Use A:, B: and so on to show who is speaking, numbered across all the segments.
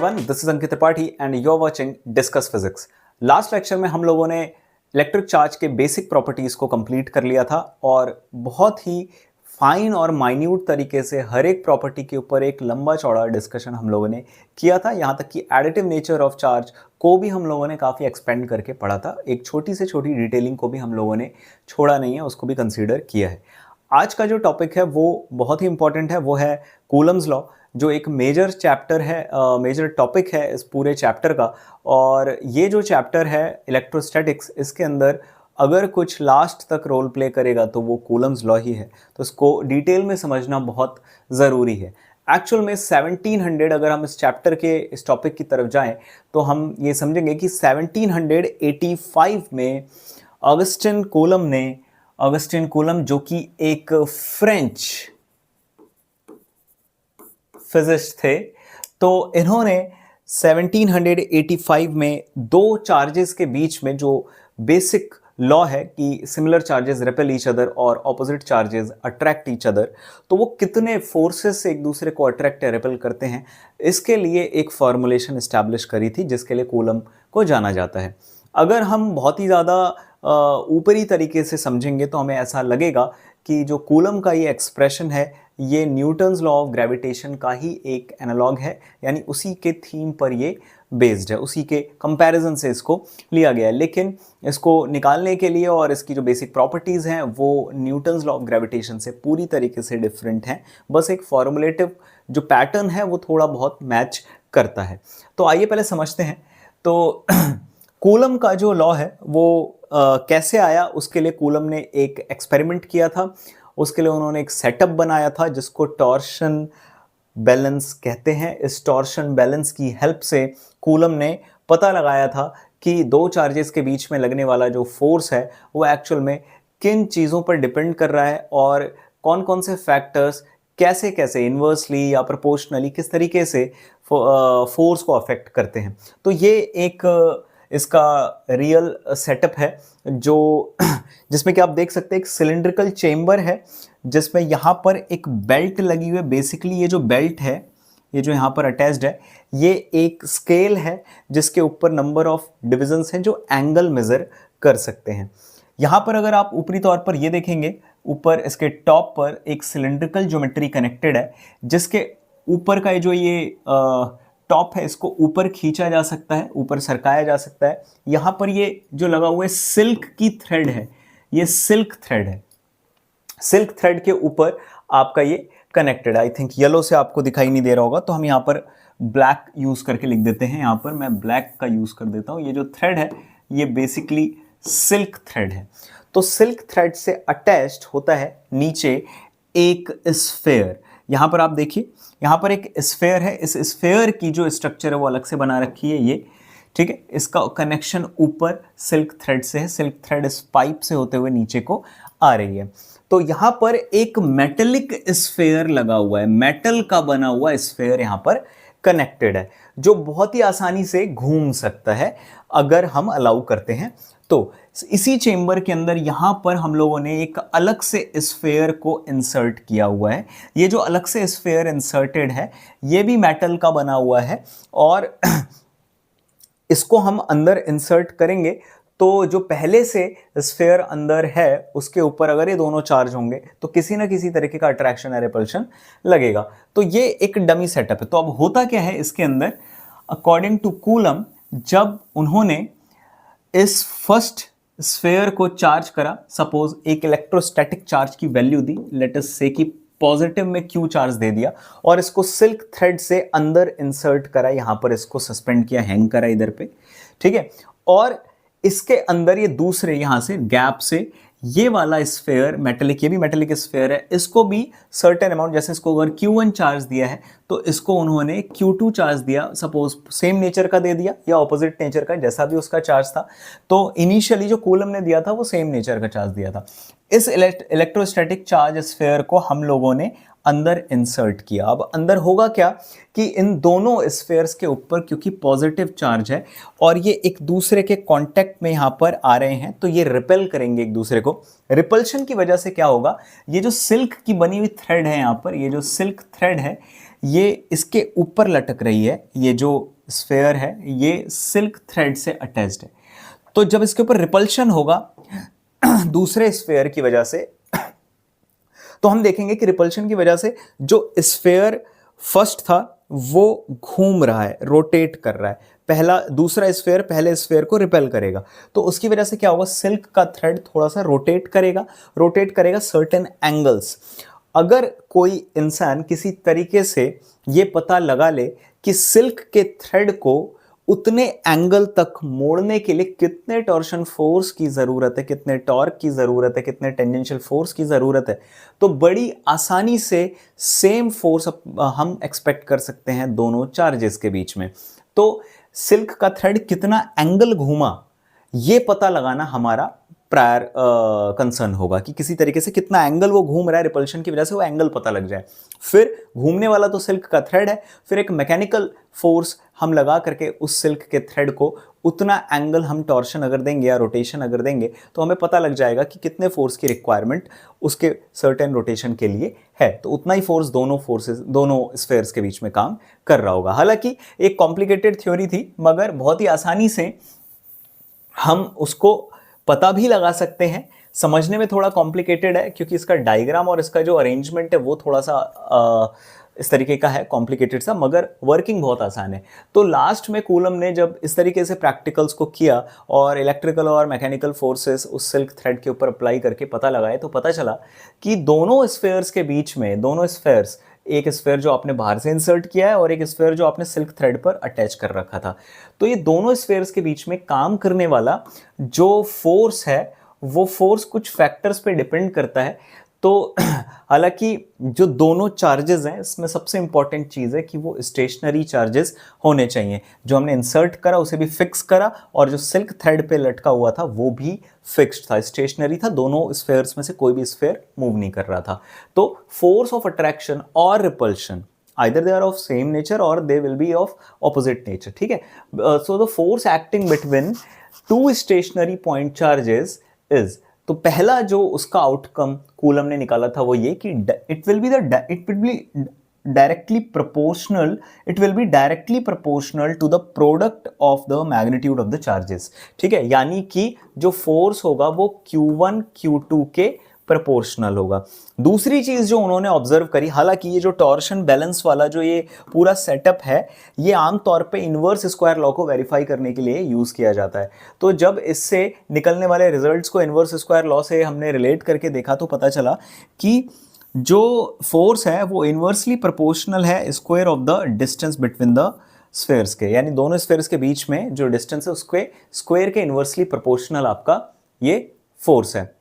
A: everyone, this is Ankit Tripathi and you're watching Discuss Physics. Last lecture में हम लोगों ने इलेक्ट्रिक चार्ज के बेसिक प्रॉपर्टीज को कंप्लीट कर लिया था और बहुत ही फाइन और माइन्यूट तरीके से हर एक प्रॉपर्टी के ऊपर एक लंबा चौड़ा डिस्कशन हम लोगों ने किया था। यहाँ तक कि एडिटिव नेचर ऑफ चार्ज को भी हम लोगों ने काफ़ी एक्सपेंड करके पढ़ा था। एक छोटी से छोटी डिटेलिंग को भी हम लोगों ने छोड़ा नहीं है, उसको भी कंसीडर किया है। आज का जो टॉपिक है वो बहुत ही इंपॉर्टेंट है, वो है कूलम्स लॉ, जो एक मेजर चैप्टर है, मेजर टॉपिक है इस पूरे चैप्टर का। और ये जो चैप्टर है इलेक्ट्रोस्टैटिक्स, इसके अंदर अगर कुछ लास्ट तक रोल प्ले करेगा तो वो कूलम्स लॉ ही है। तो इसको डिटेल में समझना बहुत ज़रूरी है। एक्चुअल में 1700, अगर हम इस चैप्टर के इस टॉपिक की तरफ जाएं तो हम ये समझेंगे कि 1785 में ऑगस्टिन कूलम जो कि एक फ्रेंच फिजिस्ट थे, तो इन्होंने 1785 में दो चार्जेस के बीच में जो बेसिक लॉ है कि similar charges repel each other और opposite charges attract each other, तो वो कितने फोर्सेस से एक दूसरे को अट्रैक्ट या रिपेल करते हैं, इसके लिए एक फॉर्मूलेशन इस्टेब्लिश करी थी जिसके लिए कूलम को जाना जाता है। अगर हम बहुत ही ज़्यादा ऊपरी तरीके से समझेंगे तो हमें ऐसा लगेगा कि जो कूलम का ये एक्सप्रेशन है ये न्यूटन्स लॉ ऑफ ग्रेविटेशन का ही एक एनालॉग है, यानी उसी के थीम पर ये बेस्ड है, उसी के कंपैरिजन से इसको लिया गया है। लेकिन इसको निकालने के लिए और इसकी जो बेसिक प्रॉपर्टीज़ हैं वो न्यूटन्स लॉ ऑफ ग्रेविटेशन से पूरी तरीके से डिफरेंट हैं। बस एक फॉर्मूलेटिव जो पैटर्न है वो थोड़ा बहुत मैच करता है। तो आइए पहले समझते हैं। तो कूलम का जो लॉ है वो कैसे आया, उसके लिए कूलम ने एक एक्सपेरिमेंट किया था। उसके लिए उन्होंने एक सेटअप बनाया था जिसको टॉर्शन बैलेंस कहते हैं। इस टॉर्शन बैलेंस की हेल्प से कूलम ने पता लगाया था कि दो चार्जेस के बीच में लगने वाला जो फोर्स है वो एक्चुअल में किन चीज़ों पर डिपेंड कर रहा है और कौन कौन से फैक्टर्स कैसे कैसे इन्वर्सली या प्रोपोर्शनली किस तरीके से फोर्स को अफेक्ट करते हैं। तो ये एक इसका रियल सेटअप है जो जिसमें कि आप देख सकते हैं एक सिलिंड्रिकल चेम्बर है जिसमें यहाँ पर एक बेल्ट लगी हुई है। बेसिकली ये जो बेल्ट है, ये जो यहाँ पर अटैच्ड है, ये एक स्केल है जिसके ऊपर नंबर ऑफ डिविजन्स हैं जो एंगल मेजर कर सकते हैं। यहाँ पर अगर आप ऊपरी तौर पर ये देखेंगे, ऊपर इसके टॉप पर एक सिलिंड्रिकल ज्योमेट्री कनेक्टेड है जिसके ऊपर का जो ये टॉप है इसको ऊपर खींचा जा सकता है, ऊपर सरकाया जा सकता है। यहाँ पर ये जो लगा हुआ है सिल्क की थ्रेड है, ये सिल्क थ्रेड है। सिल्क थ्रेड के ऊपर आपका ये कनेक्टेड है। आई थिंक येलो से आपको दिखाई नहीं दे रहा होगा तो हम यहाँ पर ब्लैक यूज करके लिख देते हैं। यहाँ पर मैं ब्लैक का यूज कर देता हूँ। ये जो थ्रेड है ये बेसिकली सिल्क थ्रेड है। तो सिल्क थ्रेड से अटैच्ड होता है नीचे एक स्फेयर। यहाँ पर आप देखिए, यहाँ पर एक स्फेयर है। इस स्फेयर की जो स्ट्रक्चर है वो अलग से बना रखी है ये, ठीक है। इसका कनेक्शन ऊपर सिल्क थ्रेड से है। सिल्क थ्रेड इस पाइप से होते हुए नीचे को आ रही है। तो यहाँ पर एक मेटेलिक स्फेयर लगा हुआ है, मेटल का बना हुआ स्फेयर यहाँ पर कनेक्टेड है जो बहुत ही आसानी से घूम सकता है अगर हम अलाउ करते हैं। तो इसी चेंबर के अंदर यहाँ पर हम लोगों ने एक अलग से स्फेयर को इंसर्ट किया हुआ है। ये जो अलग से स्फेयर इंसर्टेड है ये भी मेटल का बना हुआ है और इसको हम अंदर इंसर्ट करेंगे तो जो पहले से स्फेयर अंदर है उसके ऊपर अगर ये दोनों चार्ज होंगे तो किसी ना किसी तरीके का अट्रैक्शन या रिपल्शन लगेगा। तो ये एक डमी सेटअप है। तो अब होता क्या है इसके अंदर, अकॉर्डिंग टू कूलम, जब उन्होंने इस फर्स्ट स्फेयर को चार्ज करा, सपोज एक इलेक्ट्रोस्टैटिक चार्ज की वैल्यू दी, लेट अस से कि पॉजिटिव में क्यू चार्ज दे दिया और इसको सिल्क थ्रेड से अंदर इंसर्ट करा, यहाँ पर इसको सस्पेंड किया, हैंग करा इधर पे, ठीक है। और इसके अंदर ये दूसरे यहाँ से गैप से ये वाला स्फेयर मेटेलिक, ये भी मेटेलिक स्फेयर है, इसको भी सर्टेन अमाउंट, जैसे इसको अगर Q1 चार्ज दिया है तो इसको उन्होंने Q2 चार्ज दिया, सपोज सेम नेचर का दे दिया या ऑपोजिट नेचर का, जैसा भी उसका चार्ज था। तो इनिशियली जो कूलम ने दिया था वो सेम नेचर का चार्ज दिया था। इस इलेक्ट्रोस्टैटिक चार्ज स्फेयर को हम लोगों ने अंदर इंसर्ट किया। अब अंदर होगा क्या कि इन दोनों स्फेयर्स के ऊपर क्योंकि पॉजिटिव चार्ज है और ये एक दूसरे के कांटेक्ट में यहाँ पर आ रहे हैं तो ये रिपेल करेंगे एक दूसरे को। रिपल्शन की वजह से क्या होगा, ये जो सिल्क की बनी हुई थ्रेड है यहाँ पर, ये जो सिल्क थ्रेड है ये इसके ऊपर लटक रही है, ये जो स्फेयर है ये सिल्क थ्रेड से अटैच्ड है, तो जब इसके ऊपर रिपल्शन होगा दूसरे स्फेयर की वजह से, तो हम देखेंगे कि रिपल्शन की वजह से जो स्फेयर फर्स्ट था वो घूम रहा है, रोटेट कर रहा है, दूसरा स्फेयर पहले स्फेयर को रिपेल करेगा, तो उसकी वजह से क्या होगा, सिल्क का थ्रेड थोड़ा सा रोटेट करेगा सर्टेन एंगल्स। अगर कोई इंसान किसी तरीके से ये पता लगा ले कि सिल्क के थ्रेड को उतने एंगल तक मोड़ने के लिए कितने टॉर्शन फोर्स की जरूरत है, कितने टॉर्क की जरूरत है, कितने टेंजेंशियल फोर्स की जरूरत है, तो बड़ी आसानी से सेम फोर्स हम एक्सपेक्ट कर सकते हैं दोनों चार्जेस के बीच में। तो सिल्क का थ्रेड कितना एंगल घूमा ये पता लगाना हमारा प्रायर कंसर्न होगा कि किसी तरीके से कितना एंगल वो घूम रहा है, रिपल्शन की वजह से वो एंगल पता लग जाए। फिर घूमने वाला तो सिल्क का थ्रेड है, फिर एक मैकेनिकल फोर्स हम लगा करके उस सिल्क के थ्रेड को उतना एंगल हम टॉर्शन अगर देंगे या रोटेशन अगर देंगे तो हमें पता लग जाएगा कि कितने फोर्स की रिक्वायरमेंट उसके सर्टेन रोटेशन के लिए है, तो उतना ही फोर्स दोनों स्फेयर्स के बीच में काम कर रहा होगा। हालांकि एक कॉम्प्लिकेटेड थ्योरी थी मगर बहुत ही आसानी से हम उसको पता भी लगा सकते हैं। समझने में थोड़ा कॉम्प्लिकेटेड है क्योंकि इसका डायग्राम और इसका जो अरेंजमेंट है वो थोड़ा सा इस तरीके का है, कॉम्प्लिकेटेड सा, मगर वर्किंग बहुत आसान है। तो लास्ट में कूलम ने जब इस तरीके से प्रैक्टिकल्स को किया और इलेक्ट्रिकल और मैकेनिकल फोर्सेस उस सिल्क थ्रेड के ऊपर अप्लाई करके पता लगाए, तो पता चला कि दोनों स्फेयर्स के बीच में, दोनों स्फेयर्स, एक स्फेयर जो आपने बाहर से इंसर्ट किया है और एक स्फेयर जो आपने सिल्क थ्रेड पर अटैच कर रखा था, तो ये दोनों स्फेयर्स के बीच में काम करने वाला जो फोर्स है वो फोर्स कुछ फैक्टर्स पे डिपेंड करता है। तो हालांकि जो दोनों चार्जेस हैं इसमें सबसे इंपॉर्टेंट चीज़ है कि वो स्टेशनरी चार्जेस होने चाहिए। जो हमने इंसर्ट करा उसे भी फिक्स करा और जो सिल्क थ्रेड पे लटका हुआ था वो भी फिक्स्ड था, स्टेशनरी था, दोनों स्फेयर्स में से कोई भी स्फेयर मूव नहीं कर रहा था। तो फोर्स ऑफ अट्रैक्शन और repulsion either they are of same nature or they will be of opposite nature, ठीक है। So the force acting between two stationary point charges is, तो पहला जो उसका आउटकम कूलम ने निकाला था वो ये कि it will be directly proportional to the product of the magnitude of the charges, ठीक है। यानी कि जो फोर्स होगा वो Q1 Q2 के प्रोपोर्शनल होगा। दूसरी चीज जो उन्होंने ऑब्जर्व करी, हालांकि ये जो टॉर्शन बैलेंस वाला जो ये पूरा सेटअप है ये आमतौर पे इनवर्स स्क्वायर लॉ को वेरीफाई करने के लिए यूज किया जाता है। तो जब इससे निकलने वाले रिजल्ट्स को इनवर्स स्क्वायर लॉ से हमने रिलेट करके देखा तो पता चला कि जो फोर्स है वो इनवर्सली प्रोपोर्शनल है square of the distance between the spheres के, यानी दोनों स्फेयर्स के बीच में जो डिस्टेंस है उसके स्क्वायर के इनवर्सली प्रोपोर्शनल आपका ये फोर्स है।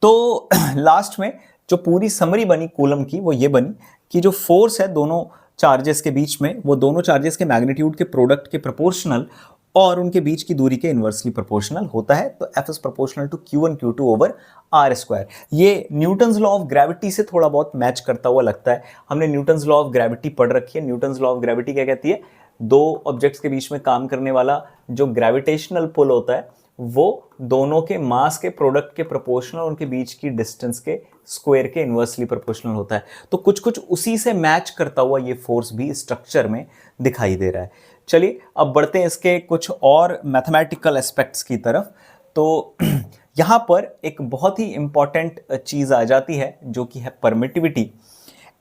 A: तो लास्ट में जो पूरी समरी बनी कूलम की वो ये बनी कि जो फोर्स है दोनों चार्जेस के बीच में वो दोनों चार्जेस के मैग्नीट्यूड के प्रोडक्ट के प्रोपोर्शनल और उनके बीच की दूरी के इनवर्सली प्रोपोर्शनल होता है। तो F is proportional to Q1 Q2 over R square. ये न्यूटन्स लॉ ऑफ ग्रेविटी से थोड़ा बहुत मैच करता हुआ लगता है। हमने न्यूटन्स लॉ ऑफ ग्रेविटी पढ़ रखी है। न्यूटन्स लॉ ऑफ ग्रेविटी क्या कहती है, दो ऑब्जेक्ट्स के बीच में काम करने वाला जो ग्रेविटेशनल पुल होता है वो दोनों के मास के प्रोडक्ट के प्रोपोर्शनल, उनके बीच की डिस्टेंस के स्क्वायर के इनवर्सली प्रोपोर्शनल होता है। तो कुछ कुछ उसी से मैच करता हुआ ये फोर्स भी स्ट्रक्चर में दिखाई दे रहा है। चलिए अब बढ़ते हैं इसके कुछ और मैथमेटिकल एस्पेक्ट्स की तरफ। तो यहाँ पर एक बहुत ही इंपॉर्टेंट चीज़ आ जाती है जो कि है परमिटिविटी।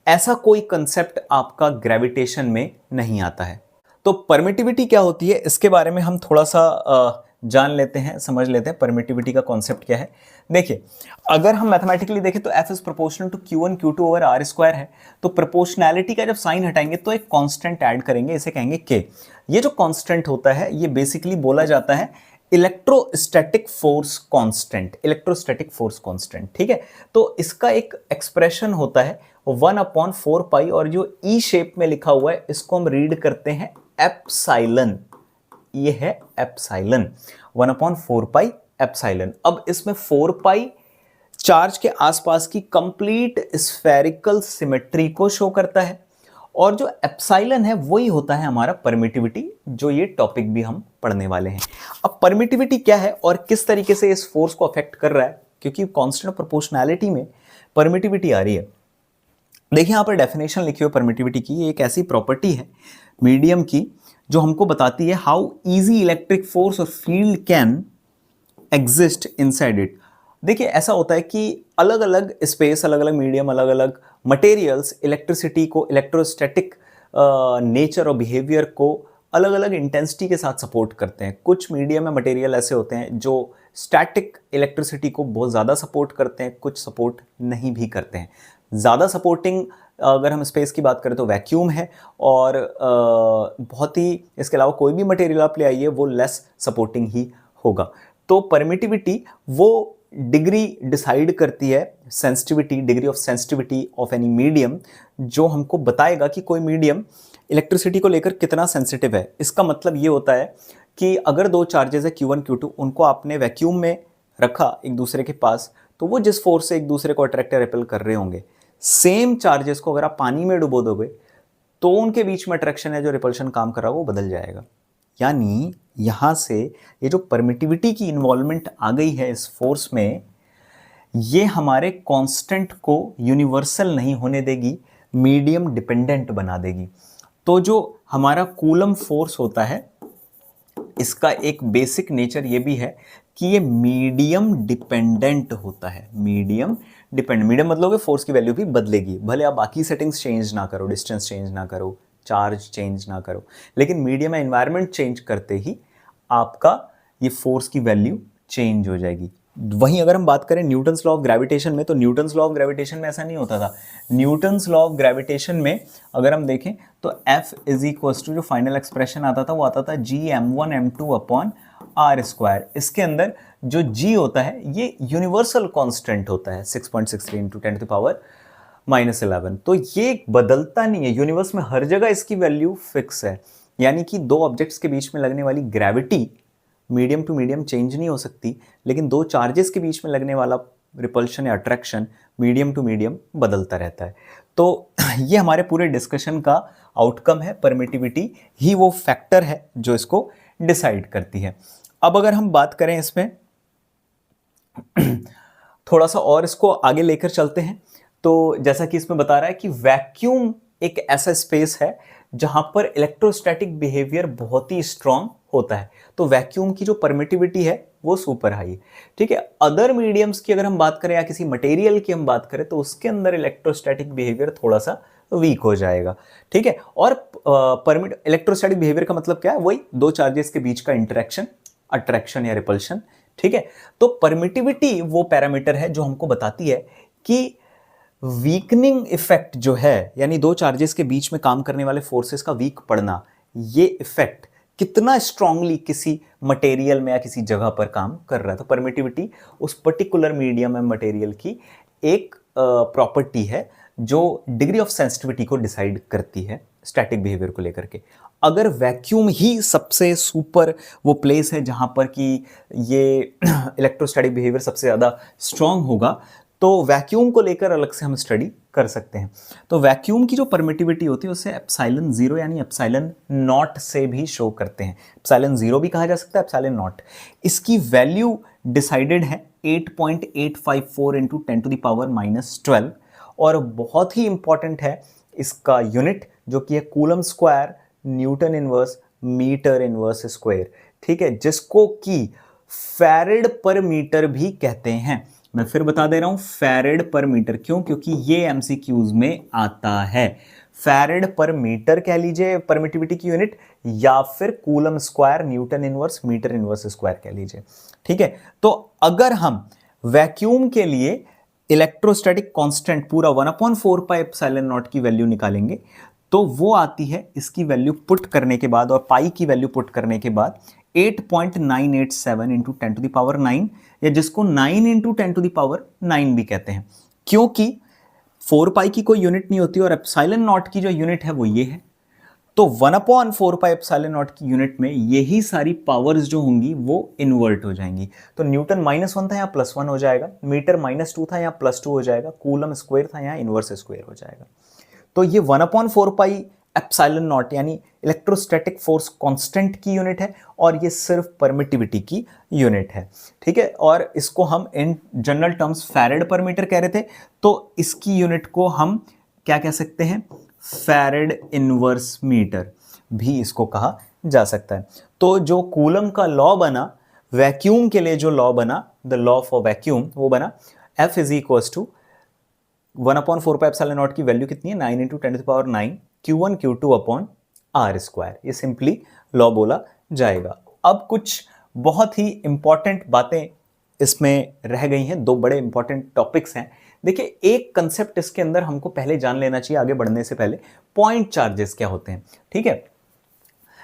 A: ऐसा कोई कंसेप्ट आपका ग्रेविटेशन में नहीं आता है। तो परमिटिविटी क्या होती है इसके बारे में हम थोड़ा सा जान लेते हैं, समझ लेते हैं परमिटिविटी का कॉन्सेप्ट क्या है। देखिए अगर हम मैथमेटिकली देखें तो F is proportional to Q1 Q2 over R square है। तो प्रोपोर्शनैलिटी का जब साइन हटाएंगे तो एक कांस्टेंट ऐड करेंगे, इसे कहेंगे K। ये जो कांस्टेंट होता है ये बेसिकली बोला जाता है electrostatic force constant, electrostatic force constant, ठीक है। तो इसका एक एक्सप्रेशन होता है 1/4 पाई और जो ई शेप में लिखा हुआ है इसको हम रीड करते हैं एप्सिलॉन। ये है एप्सिलॉन, 1/4 पाई एप्सिलॉन। अब इसमें 4 पाई चार्ज के आसपास की कंप्लीट स्फेरिकल सिमेट्री को शो करता है और जो एप्सिलॉन है वही होता है हमारा परमिटिविटी, जो ये टॉपिक भी हम पढ़ने वाले हैं। अब परमिटिविटी क्या है और किस तरीके से इस फोर्स को अफेक्ट कर रहा है, क्योंकि कांस्टेंट प्रोपोर्शनैलिटी में परमिटिविटी आ रही है। देखिए यहाँ पर डेफिनेशन लिखी हुई परमिटिविटी की, ये एक ऐसी प्रॉपर्टी है मीडियम की जो हमको बताती है हाउ इजी इलेक्ट्रिक फोर्स और field can exist inside it. देखिए ऐसा होता है कि अलग अलग स्पेस, अलग अलग मीडियम, अलग अलग मटेरियल्स इलेक्ट्रिसिटी को, इलेक्ट्रोस्टैटिक नेचर और बिहेवियर को अलग अलग इंटेंसिटी के साथ सपोर्ट करते हैं। कुछ मीडियम में मटेरियल ऐसे होते हैं जो स्टैटिक इलेक्ट्रिसिटी को बहुत ज़्यादा सपोर्ट करते हैं, कुछ सपोर्ट नहीं भी करते हैं। ज़्यादा सपोर्टिंग अगर हम स्पेस की बात करें तो वैक्यूम है, और बहुत ही इसके अलावा कोई भी मटेरियल आप ले आइए वो लेस सपोर्टिंग ही होगा। तो परमिटिविटी वो डिग्री डिसाइड करती है, sensitivity, degree of sensitivity of any medium, जो हमको बताएगा कि कोई मीडियम इलेक्ट्रिसिटी को लेकर कितना सेंसिटिव है। इसका मतलब ये होता है कि अगर दो चार्जेस है Q1 Q2, उनको आपने वैक्यूम में रखा एक दूसरे के पास, तो वो जिस फोर्स से एक दूसरे को अट्रैक्ट या रिपेल कर रहे होंगे, सेम चार्जेस को अगर आप पानी में डुबो दोगे तो उनके बीच में अट्रैक्शन है जो रिपल्शन काम कर रहा है वो बदल जाएगा। यानी यहां से ये जो परमिटिविटी की इन्वॉल्वमेंट आ गई है इस फोर्स में, ये हमारे कांस्टेंट को यूनिवर्सल नहीं होने देगी, मीडियम डिपेंडेंट बना देगी। तो जो हमारा कूलम फोर्स होता है इसका एक बेसिक नेचर ये भी है कि ये मीडियम डिपेंडेंट होता है। मीडियम डिपेंडेंट, मीडियम मतलब कि फोर्स की वैल्यू भी बदलेगी, भले आप बाकी सेटिंग्स चेंज ना करो, डिस्टेंस चेंज ना करो, चार्ज चेंज ना करो, लेकिन मीडियम एनवायरनमेंट चेंज करते ही आपका ये फोर्स की वैल्यू चेंज हो जाएगी। वहीं अगर हम बात करें न्यूटन्स लॉ ऑफ ग्रेविटेशन में, तो न्यूटन्स लॉ ऑफ ग्रेविटेशन में ऐसा नहीं होता था। न्यूटन्स लॉ ऑफ ग्रेविटेशन में अगर हम देखें तो F इज इक्वल टू, जो फाइनल एक्सप्रेशन आता था वो आता था Gm1m2 अपॉन आर स्क्वायर। इसके अंदर जो G होता है ये यूनिवर्सल कांस्टेंट होता है 6.63 इंटू 10⁻⁻11। तो ये बदलता नहीं है, यूनिवर्स में हर जगह इसकी वैल्यू फिक्स है। यानी कि दो ऑब्जेक्ट्स के बीच में लगने वाली gravity medium to medium change नहीं हो सकती, लेकिन दो चार्जेस के बीच में लगने वाला रिपल्शन या अट्रैक्शन मीडियम टू मीडियम बदलता रहता है। तो ये हमारे पूरे डिस्कशन का आउटकम है। परमिटिविटी ही वो फैक्टर है जो इसको डिसाइड करती है। अब अगर हम बात करें इसमें थोड़ा सा और इसको आगे लेकर चलते हैं, तो जैसा कि इसमें बता रहा है कि वैक्यूम एक ऐसा स्पेस है जहां पर इलेक्ट्रोस्टैटिक बिहेवियर बहुत ही स्ट्रांग होता है। तो वैक्यूम की जो परमिटिविटी है वो सुपर हाई है। ठीक है, अदर मीडियम्स की अगर हम बात करें या किसी मटेरियल की हम बात करें तो उसके अंदर इलेक्ट्रोस्टैटिक बिहेवियर थोड़ा सा वीक हो जाएगा। ठीक है, और इलेक्ट्रोस्टैटिक बिहेवियर का मतलब क्या है? वही दो चार्जेस के बीच का इंटरेक्शन, अट्रैक्शन या रिपल्शन। ठीक है, तो परमिटिविटी वो पैरामीटर है जो हमको बताती है कि वीकनिंग इफेक्ट जो है, यानी दो चार्जेस के बीच में काम करने वाले फोर्सेस का वीक पड़ना, ये इफेक्ट कितना स्ट्रांगली किसी मटेरियल में या किसी जगह पर काम कर रहा है। तो परमिटिविटी उस पर्टिकुलर मीडियम या मटेरियल की एक प्रॉपर्टी है जो डिग्री ऑफ सेंसिटिविटी को डिसाइड करती है स्टैटिक बिहेवियर को लेकर के। अगर वैक्यूम ही सबसे सुपर वो प्लेस है जहां पर कि ये इलेक्ट्रोस्टैटिक बिहेवियर सबसे ज़्यादा स्ट्रांग होगा, तो वैक्यूम को लेकर अलग से हम स्टडी कर सकते हैं। तो वैक्यूम की जो परमिटिविटी होती है उसे एप्सिलॉन 0 यानी एप्सिलॉन नॉट से भी शो करते हैं। एप्सिलॉन 0 भी कहा जा सकता है, एप्सिलॉन नॉट। इसकी वैल्यू डिसाइडेड है 8.854 इंटू 10⁻⁻12, और बहुत ही इंपॉर्टेंट है इसका यूनिट जो कि है coulomb square newton inverse metre inverse square. ठीक है, जिसको कि फैरेड पर मीटर भी कहते हैं। मैं फिर बता दे रहा हूं, फैरेड पर मीटर। क्यों? क्योंकि ये एमसीक्यूज में आता है। फैरेड पर मीटर कह लीजिए परमिटिविटी की यूनिट, या फिर coulomb square newton inverse metre inverse square कह लीजिए। ठीक है, तो अगर हम वैक्यूम के लिए इलेक्ट्रोस्टैटिक कांस्टेंट पूरा 1/4 पाई एप्सिलॉन नॉट की वैल्यू निकालेंगे तो वो आती है, इसकी वैल्यू पुट करने के बाद और पाई की वैल्यू पुट करने के बाद 8.987 इंटू 10⁻9, या जिसको 9 इंटू 10⁻9 भी कहते हैं, क्योंकि 4 पाई की कोई यूनिट नहीं होती और एप्सिलॉन नॉट की जो यूनिट है वो ये है। तो 1/4 पाई एप्सिलॉन नॉट की यूनिट में यही सारी पावर्स जो होंगी वो इन्वर्ट हो जाएंगी। तो न्यूटन -1 था, यहाँ +1 हो जाएगा, मीटर -2 था, यहाँ +2 हो जाएगा, कूलम स्क्वायर था, यहाँ इनवर्स स्क्वायर हो जाएगा। तो ये 1/4 पाई एप्सिलॉन नॉट यानी इलेक्ट्रोस्टैटिक फोर्स कांस्टेंट की यूनिट है, और ये सिर्फ परमिटिविटी की यूनिट है। ठीक है, और इसको हम इन जनरल टर्म्स फैरेड पर मीटर कह रहे थे, तो इसकी यूनिट को हम क्या कह सकते हैं, फैरेड इनवर्स मीटर भी इसको कहा जा सकता है। तो जो कूलम का लॉ बना, वैक्यूम के लिए जो लॉ बना, द लॉ फॉर वैक्यूम, वो बना F इज इक्वल टू 1/4πε0 की वैल्यू कितनी है, 9 into 10⁹ Q1 Q2 upon R square. ये सिंपली लॉ बोला जाएगा। अब कुछ बहुत ही इंपॉर्टेंट बातें इसमें रह गई हैं, दो बड़े इंपॉर्टेंट टॉपिक्स हैं। देखिए, एक कंसेप्ट इसके अंदर हमको पहले जान लेना चाहिए आगे बढ़ने से पहले, पॉइंट चार्जेस क्या होते हैं। ठीक है,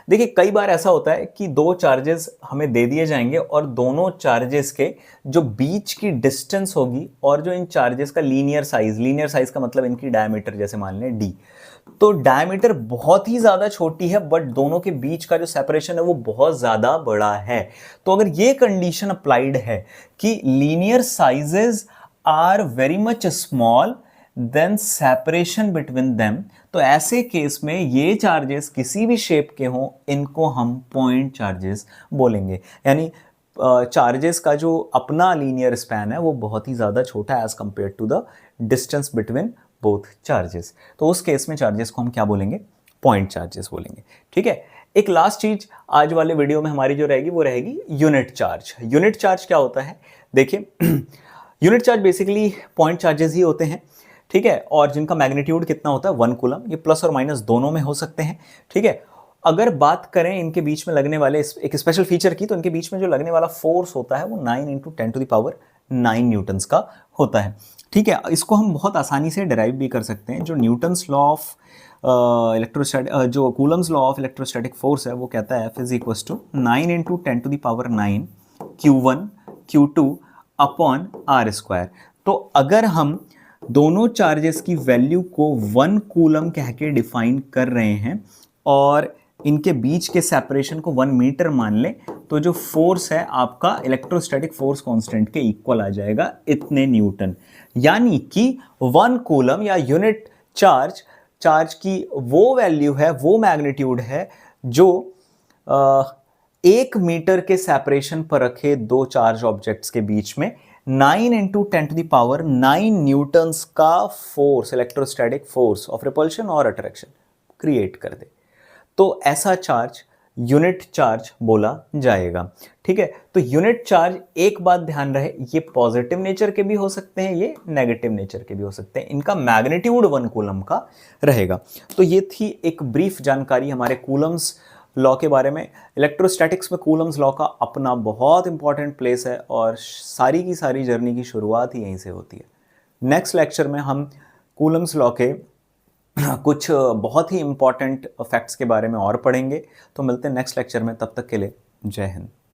A: देखिए कई बार ऐसा होता है कि दो चार्जेस हमें दे दिए जाएंगे और दोनों चार्जेस के जो बीच की डिस्टेंस होगी और जो इन चार्जेस का लीनियर साइज का मतलब इनकी डायमीटर, जैसे मान लें d, तो डायमीटर बहुत ही ज्यादा छोटी है बट दोनों के बीच का जो सेपरेशन है वो बहुत ज्यादा बड़ा है। तो अगर ये कंडीशन अप्लाइड है कि linear sizes are very much small than separation between them, तो ऐसे केस में ये चार्जेस किसी भी शेप के हों, इनको हम पॉइंट चार्जेस बोलेंगे। यानी चार्जेस का जो अपना लीनियर स्पैन है वो बहुत ही ज़्यादा छोटा है as compared to the distance between both charges. तो उस केस में चार्जेस को हम क्या बोलेंगे, पॉइंट चार्जेस बोलेंगे। ठीक है, एक लास्ट चीज आज वाले वीडियो में हमारी जो रहेगी वो रहेगी यूनिट चार्ज। यूनिट चार्ज क्या होता है, देखिए unit charge basically point charges ही होते हैं। ठीक है, और जिनका मैग्नीट्यूड कितना होता है 1 कूलम, ये प्लस और माइनस दोनों में हो सकते हैं। ठीक है, अगर बात करें इनके बीच में लगने वाले एक स्पेशल फीचर की, तो इनके बीच में जो लगने वाला फोर्स होता है वो 9 इंटू 10⁹ न्यूटन्स का होता है। ठीक है, इसको हम बहुत आसानी से डिराइव भी कर सकते हैं। जो न्यूटन्स लॉ ऑफ इलेक्ट्रोस्टैटिक, जो Coulomb's law of electrostatic force है वो कहता है F is equal to 9 into 10⁹ Q1 Q2 upon R square. तो अगर हम दोनों चार्जेस की वैल्यू को 1 कूलम कह के डिफाइन कर रहे हैं और इनके बीच के सेपरेशन को 1 मीटर मान लें, तो जो फोर्स है आपका इलेक्ट्रोस्टैटिक फोर्स कांस्टेंट के इक्वल आ जाएगा, इतने न्यूटन। यानी कि 1 कूलम या यूनिट चार्ज की वो वैल्यू है, वो मैग्नीट्यूड है जो 1 मीटर के सेपरेशन पर रखे दो चार्ज ऑब्जेक्ट्स के बीच में 9 इंटू 10⁹ न्यूटन्स का force, electrostatic force of repulsion और अट्रैक्शन क्रिएट कर दे। तो ऐसा चार्ज यूनिट चार्ज बोला जाएगा। ठीक है, तो यूनिट चार्ज, एक बात ध्यान रहे, ये पॉजिटिव नेचर के भी हो सकते हैं, ये नेगेटिव नेचर के भी हो सकते हैं। इनका मैग्नीट्यूड 1 कूलम का रहेगा। तो ये थी एक ब्रीफ जानकारी हमारे कूलम्स लॉ के बारे में। इलेक्ट्रोस्टैटिक्स में कूलम्स लॉ का अपना बहुत इंपॉर्टेंट प्लेस है और सारी की सारी जर्नी की शुरुआत ही यहीं से होती है। नेक्स्ट लेक्चर में हम कूलम्स लॉ के कुछ बहुत ही इंपॉर्टेंट फैक्ट्स के बारे में और पढ़ेंगे। तो मिलते हैं नेक्स्ट लेक्चर में, तब तक के लिए जय हिंद।